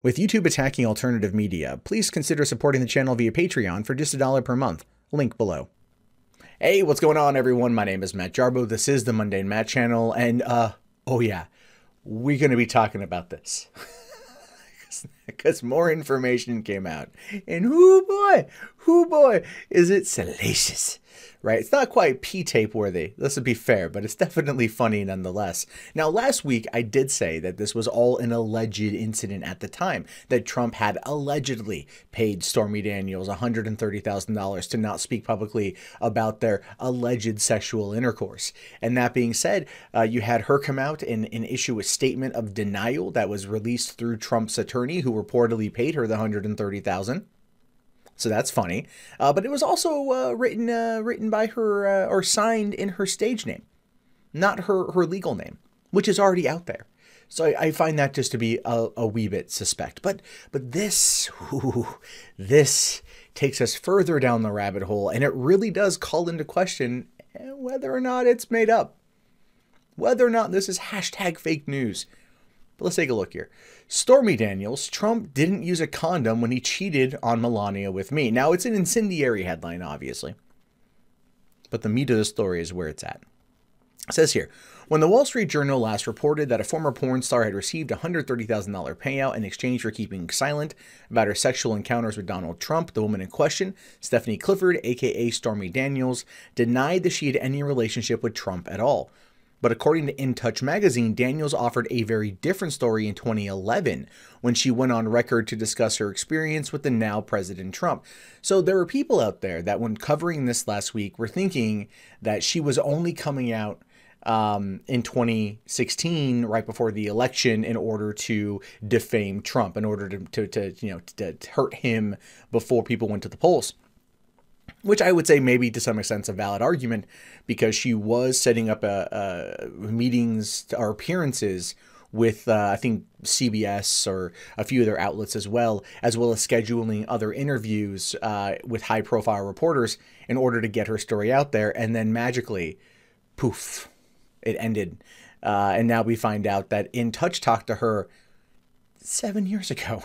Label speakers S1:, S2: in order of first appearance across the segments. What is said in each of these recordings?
S1: With YouTube attacking alternative media, please consider supporting the channel via Patreon for just $1 per month. Link below. Hey, what's going on, everyone? My name is Matt Jarbo. This is the Mundane Matt channel, and oh yeah, we're going to be talking about this. Because more information came out, and hoo boy, is it salacious, right? It's not quite P-tape worthy, let's be fair, but it's definitely funny nonetheless. Now, last week, I did say that this was all an alleged incident at the time, that Trump had allegedly paid Stormy Daniels $130,000 to not speak publicly about their alleged sexual intercourse. And that being said, you had her come out and issue a statement of denial that was released through Trump's attorney, who reportedly paid her the $130,000. So that's funny. But it was also written by her or signed in her stage name, not her legal name, which is already out there. So I find that just to be a wee bit suspect. But this takes us further down the rabbit hole, and it really does call into question whether or not it's made up, whether or not this is hashtag fake news. But let's take a look here. Stormy Daniels, Trump didn't use a condom when he cheated on Melania with me. Now, it's an incendiary headline, obviously, but the meat of the story is where it's at. It says here, when the Wall Street Journal last reported that a former porn star had received a $130,000 payout in exchange for keeping silent about her sexual encounters with Donald Trump, the woman in question, Stephanie Clifford, aka Stormy Daniels, denied that she had any relationship with Trump at all. But according to InTouch Magazine, Daniels offered a very different story in 2011 when she went on record to discuss her experience with the now President Trump. So there are people out there that when covering this last week were thinking that she was only coming out in 2016, right before the election, in order to defame Trump, in order to hurt him before people went to the polls. Which I would say maybe to some extent is a valid argument, because she was setting up meetings or appearances with, I think, CBS or a few other outlets as well as scheduling other interviews with high-profile reporters in order to get her story out there. And then magically, poof, it ended. And now we find out that InTouch talked to her 7 years ago,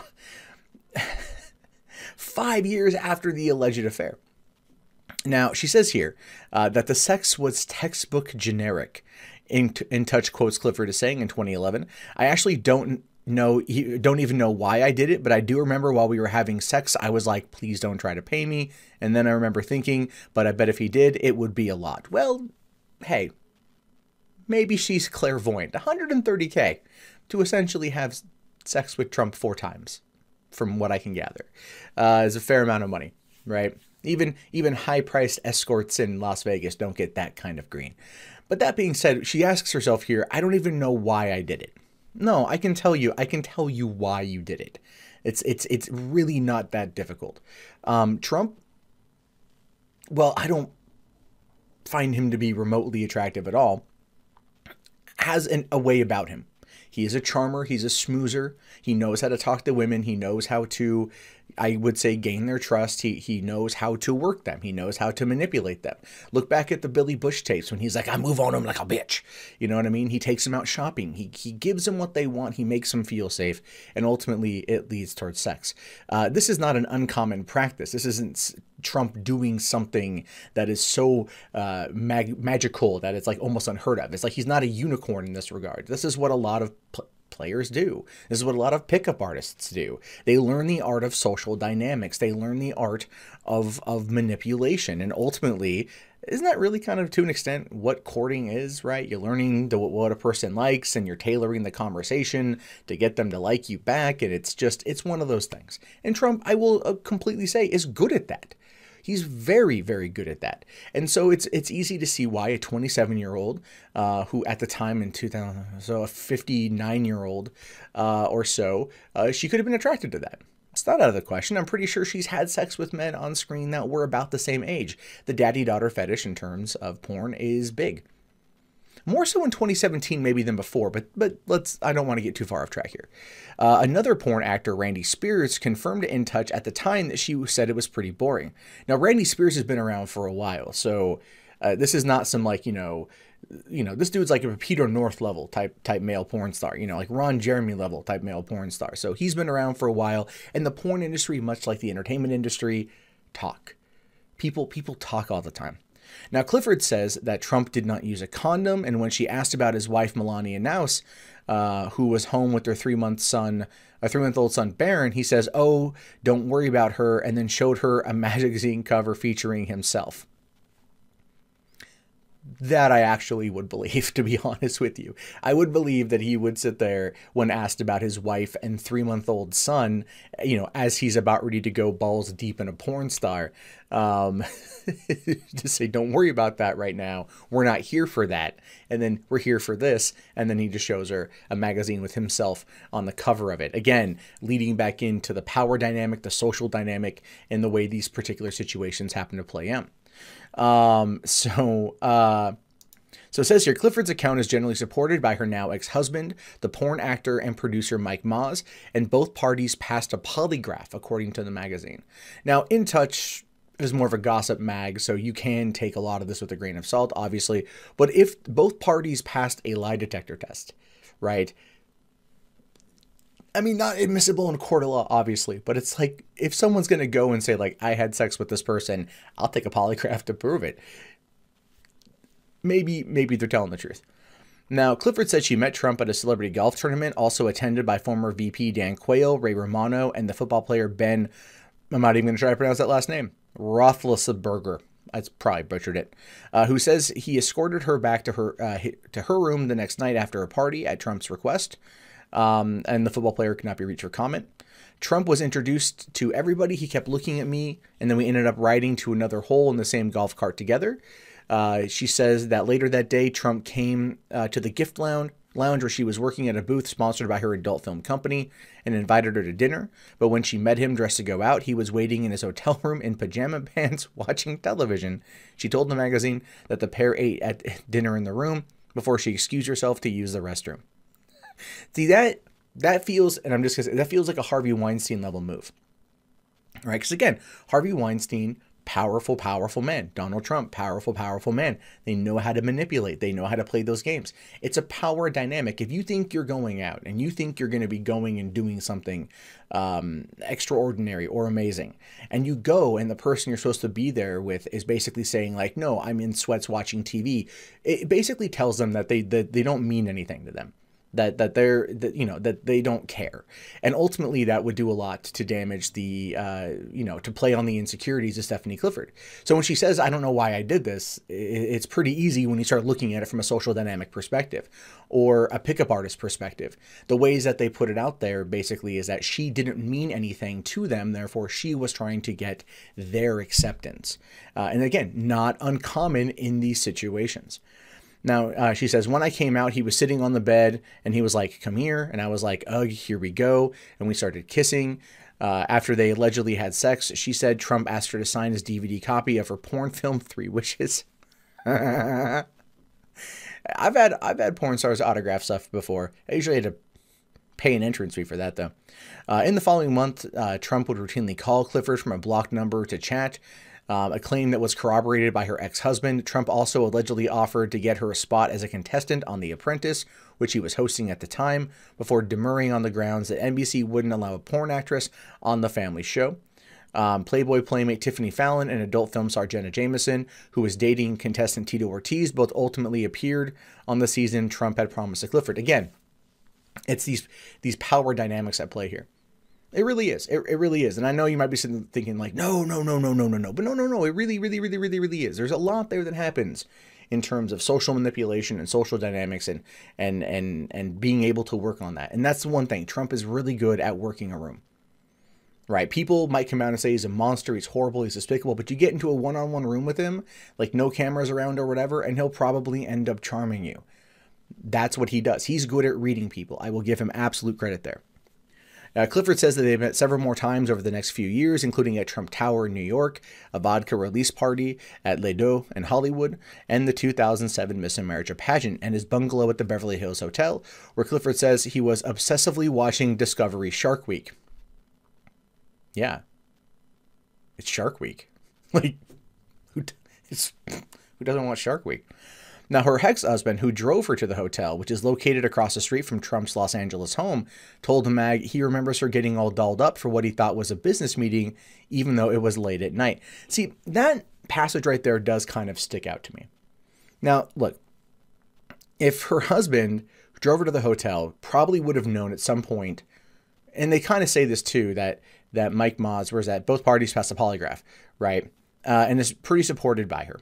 S1: 5 years after the alleged affair. Now, she says here that the sex was textbook generic. InTouch quotes Clifford as saying in 2011, I actually don't even know why I did it, but I do remember while we were having sex, I was like, please don't try to pay me. And then I remember thinking, but I bet if he did, it would be a lot. Well, hey, maybe she's clairvoyant. $130K to essentially have sex with Trump 4 times, from what I can gather, is a fair amount of money, right? Even high-priced escorts in Las Vegas don't get that kind of green. But that being said, she asks herself here, I don't even know why I did it. No, I can tell you why you did it. It's really not that difficult. Trump, well, I don't find him to be remotely attractive at all, has a way about him. He is a charmer. He's a schmoozer. He knows how to talk to women. He knows how to, I would say, gain their trust. He knows how to work them. He knows how to manipulate them. Look back at the Billy Bush tapes when he's like, I move on them like a bitch. You know what I mean? He takes them out shopping. He gives them what they want. He makes them feel safe. And ultimately, it leads towards sex. This is not an uncommon practice. This isn't Trump doing something that is so magical that it's like almost unheard of. It's like he's not a unicorn in this regard. This is what a lot of players do. This is what a lot of pickup artists do. They learn the art of social dynamics. They learn the art of manipulation. And ultimately, isn't that really kind of, to an extent, what courting is, right? You're learning what a person likes, and you're tailoring the conversation to get them to like you back. And it's one of those things. And Trump, I will completely say, is good at that. He's very, very good at that. And so it's easy to see why a 27-year-old who at the time in 2000, so a 59-year-old or so, she could have been attracted to that. It's not out of the question. I'm pretty sure she's had sex with men on screen that were about the same age. The daddy-daughter fetish in terms of porn is big. More so in 2017 maybe than before, but I don't want to get too far off track here. Another porn actor, Randy Spears, confirmed to InTouch at the time that she said it was pretty boring. Now, Randy Spears has been around for a while, so this is not some, like, this dude's like a Peter North level type male porn star, like Ron Jeremy level type male porn star. So he's been around for a while, and the porn industry, much like the entertainment industry, talk. People talk all the time. Now, Clifford says that Trump did not use a condom, and when she asked about his wife, Melania Trump, who was home with their 3-month-old son, Barron, he says, "Oh, don't worry about her," and then showed her a magazine cover featuring himself. That I actually would believe, to be honest with you. I would believe that he would sit there when asked about his wife and 3-month-old son, as he's about ready to go balls deep in a porn star, to say, don't worry about that right now. We're not here for that. And then we're here for this. And then he just shows her a magazine with himself on the cover of it. Again, leading back into the power dynamic, the social dynamic, and the way these particular situations happen to play out. So it says here, Clifford's account is generally supported by her now ex-husband, the porn actor and producer Mike Moz, and both parties passed a polygraph, according to the magazine. Now, InTouch is more of a gossip mag, so you can take a lot of this with a grain of salt, obviously. But if both parties passed a lie detector test, right? I mean, not admissible in a court of law, obviously, but it's like, if someone's going to go and say, like, I had sex with this person, I'll take a polygraph to prove it. Maybe they're telling the truth. Now, Clifford said she met Trump at a celebrity golf tournament, also attended by former VP Dan Quayle, Ray Romano, and the football player Ben, I'm not even going to try to pronounce that last name, Roethlisberger. I probably butchered it. Who says he escorted her back to her room the next night after a party at Trump's request. And the football player could not be reached for comment. Trump was introduced to everybody. He kept looking at me, and then we ended up riding to another hole in the same golf cart together. She says that later that day, Trump came to the gift lounge where she was working at a booth sponsored by her adult film company and invited her to dinner. But when she met him dressed to go out, he was waiting in his hotel room in pajama pants watching television. She told the magazine that the pair ate at dinner in the room before she excused herself to use the restroom. See, that feels, and I'm just gonna say, that feels like a Harvey Weinstein level move, right? Because again, Harvey Weinstein, powerful man. Donald Trump, powerful man. They know how to manipulate. They know how to play those games. It's a power dynamic. If you think you're going out and you think you're going to be going and doing something extraordinary or amazing, and you go and the person you're supposed to be there with is basically saying like, no, I'm in sweats watching TV. It basically tells them that they don't mean anything to them. That they don't care, and ultimately that would do a lot to damage the to play on the insecurities of Stephanie Clifford. So when she says, I don't know why I did this, it's pretty easy when you start looking at it from a social dynamic perspective or a pickup artist perspective. The ways that they put it out there basically is that she didn't mean anything to them, therefore she was trying to get their acceptance, and again, not uncommon in these situations. Now, she says, when I came out, he was sitting on the bed and he was like, come here. And I was like, ugh, here we go. And we started kissing. After they allegedly had sex, she said Trump asked her to sign his DVD copy of her porn film, 3 Wishes. I've had porn stars autograph stuff before. I usually had to pay an entrance fee for that, though. In the following month, Trump would routinely call Clifford from a blocked number to chat. A claim that was corroborated by her ex-husband. Trump also allegedly offered to get her a spot as a contestant on The Apprentice, which he was hosting at the time, before demurring on the grounds that NBC wouldn't allow a porn actress on the family show. Playboy playmate Tiffany Fallon and adult film star Jenna Jameson, who was dating contestant Tito Ortiz, both ultimately appeared on the season Trump had promised to Clifford. Again, it's these power dynamics at play here. It really is. It really is. And I know you might be sitting thinking like, no. But no. It really is. There's a lot there that happens in terms of social manipulation and social dynamics and being able to work on that. And that's the one thing. Trump is really good at working a room. Right? People might come out and say he's a monster, he's horrible, he's despicable, but you get into a one-on-one room with him, like no cameras around or whatever, and he'll probably end up charming you. That's what he does. He's good at reading people. I will give him absolute credit there. Clifford says that they've met several more times over the next few years, including at Trump Tower in New York, a vodka release party at Les Deux in Hollywood, and the 2007 Miss America pageant, and his bungalow at the Beverly Hills Hotel, where Clifford says he was obsessively watching Discovery Shark Week. Yeah. It's Shark Week. Like, who doesn't want Shark Week? Now, her ex-husband, who drove her to the hotel, which is located across the street from Trump's Los Angeles home, told the mag he remembers her getting all dolled up for what he thought was a business meeting, even though it was late at night. See, that passage right there does kind of stick out to me. Now, look, if her husband drove her to the hotel, probably would have known at some point, and they kind of say this too, that Mike Moss, where's that? Both parties passed a polygraph, right? And is pretty supported by her.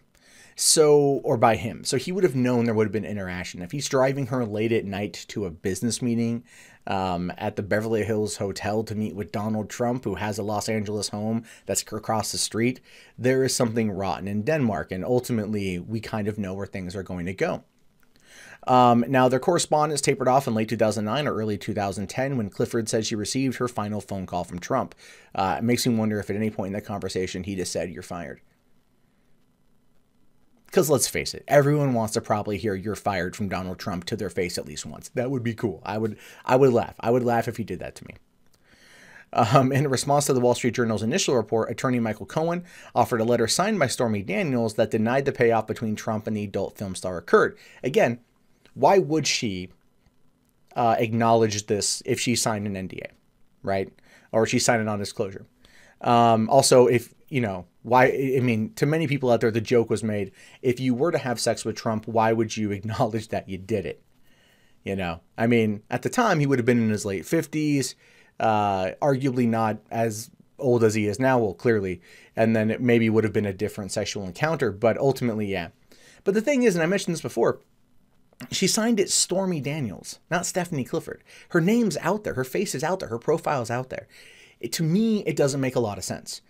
S1: So, or by him. So he would have known there would have been interaction. If he's driving her late at night to a business meeting at the Beverly Hills Hotel to meet with Donald Trump, who has a Los Angeles home that's across the street, there is something rotten in Denmark. And ultimately, we kind of know where things are going to go. Now, their correspondence tapered off in late 2009 or early 2010 when Clifford said she received her final phone call from Trump. It makes me wonder if at any point in that conversation he just said, "You're fired." Because let's face it, everyone wants to probably hear "you're fired" from Donald Trump to their face at least once. That would be cool. I would laugh. I would laugh if he did that to me. In response to the Wall Street Journal's initial report, attorney Michael Cohen offered a letter signed by Stormy Daniels that denied the payoff between Trump and the adult film star occurred. Again, why would she acknowledge this if she signed an NDA, right? Or she signed a non-disclosure. Also, if, why, I mean, to many people out there, the joke was made, if you were to have sex with Trump, why would you acknowledge that you did it? I mean, at the time, he would have been in his late 50s, arguably not as old as he is now, well, clearly, and then it maybe would have been a different sexual encounter, but ultimately, yeah. But the thing is, and I mentioned this before, she signed it Stormy Daniels, not Stephanie Clifford. Her name's out there. Her face is out there. Her profile's out there. To me, it doesn't make a lot of sense.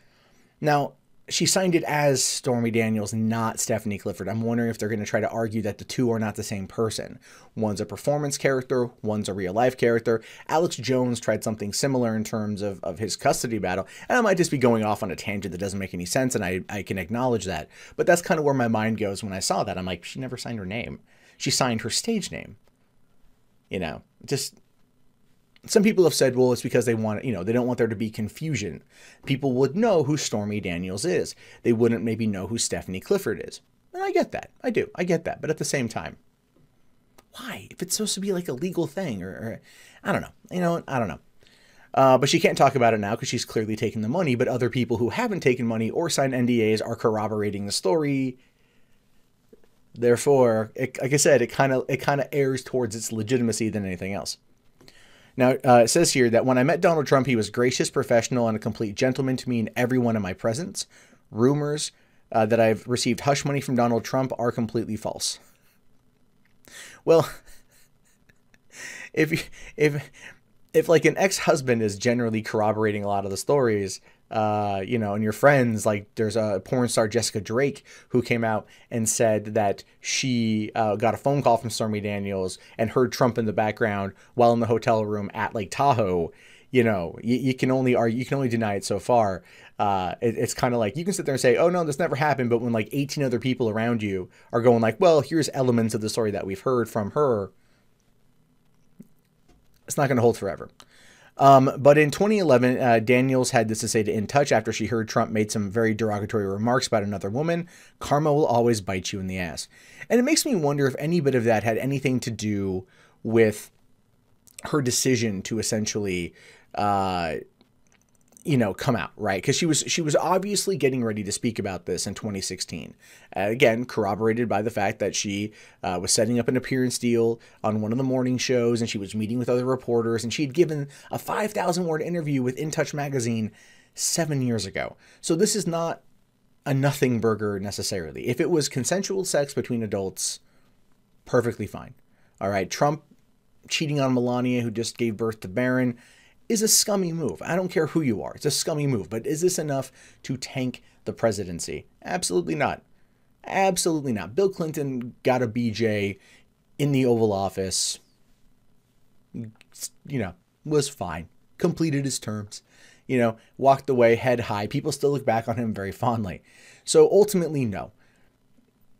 S1: Now, she signed it as Stormy Daniels, not Stephanie Clifford. I'm wondering if they're going to try to argue that the two are not the same person. One's a performance character. One's a real-life character. Alex Jones tried something similar in terms of his custody battle. And I might just be going off on a tangent that doesn't make any sense, and I can acknowledge that. But that's kind of where my mind goes when I saw that. I'm like, she never signed her name. She signed her stage name. Just some people have said, well, it's because they want, they don't want there to be confusion. People would know who Stormy Daniels is. They wouldn't maybe know who Stephanie Clifford is. And I get that. I do. I get that. But at the same time, why? If it's supposed to be like a legal thing or I don't know. I don't know. But she can't talk about it now because she's clearly taken the money. But other people who haven't taken money or signed NDAs are corroborating the story. Therefore, like I said, it kind of errs towards its legitimacy than anything else. Now, it says here that when I met Donald Trump, he was gracious, professional, and a complete gentleman to me and everyone in my presence. Rumors that I've received hush money from Donald Trump are completely false. Well, if like an ex-husband is generally corroborating a lot of the stories, and your friends, like there's a porn star, Jessica Drake, who came out and said that she got a phone call from Stormy Daniels and heard Trump in the background while in the hotel room at Lake Tahoe. You can only argue, you can only deny it so far. It's kind of like you can sit there and say, oh no, this never happened. But when like 18 other people around you are going like, well, here's elements of the story that we've heard from her, it's not going to hold forever. But in 2011, Daniels had this to say to InTouch after she heard Trump made some very derogatory remarks about another woman: karma will always bite you in the ass. And it makes me wonder if any bit of that had anything to do with her decision to essentially, come out, right? Because she was obviously getting ready to speak about this in 2016. Again, corroborated by the fact that she was setting up an appearance deal on one of the morning shows, and she was meeting with other reporters, and she had given a 5,000-word interview with InTouch Magazine 7 years ago. So this is not a nothing burger necessarily. If it was consensual sex between adults, perfectly fine. All right, Trump cheating on Melania, who just gave birth to Barron, is a scummy move. I don't care who you are. It's a scummy move. But is this enough to tank the presidency? Absolutely not. Absolutely not. Bill Clinton got a BJ in the Oval Office, was fine. Completed his terms, walked away head high. People still look back on him very fondly. So ultimately, no.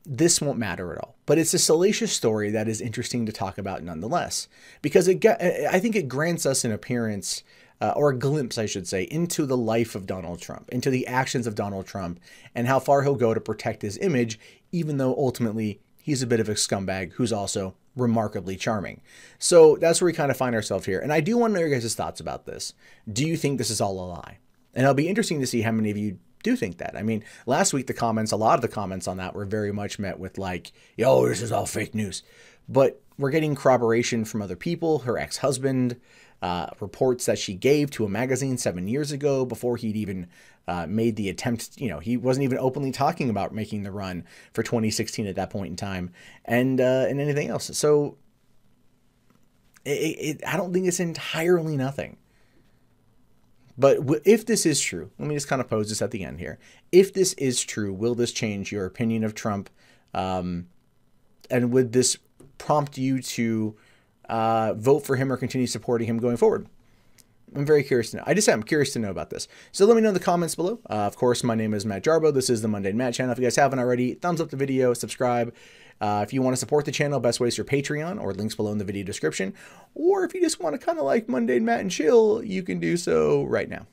S1: This won't matter at all. But it's a salacious story that is interesting to talk about nonetheless, because I think it grants us an appearance, or a glimpse, I should say, into the life of Donald Trump, into the actions of Donald Trump, and how far he'll go to protect his image, even though ultimately he's a bit of a scumbag who's also remarkably charming. So that's where we kind of find ourselves here. And I do want to know your guys' thoughts about this. Do you think this is all a lie? And it'll be interesting to see how many of you do think that. I mean, last week, a lot of the comments on that were very much met with like, yo, this is all fake news. But we're getting corroboration from other people. Her ex-husband, reports that she gave to a magazine 7 years ago before he'd even made the attempt. You know, he wasn't even openly talking about making the run for 2016 at that point in time, and anything else. So I don't think it's entirely nothing. But if this is true, let me just kind of pose this at the end here. If this is true, will this change your opinion of Trump? And would this prompt you to vote for him or continue supporting him going forward? I'm very curious to know. I'm curious to know about this. So let me know in the comments below. Of course, my name is Matt Jarbo. This is the Mundane Matt channel. If you guys haven't already, thumbs up the video, subscribe. If you want to support the channel, best way is your Patreon, or links below in the video description. Or if you just want to kind of like Mundane Matt and chill, you can do so right now.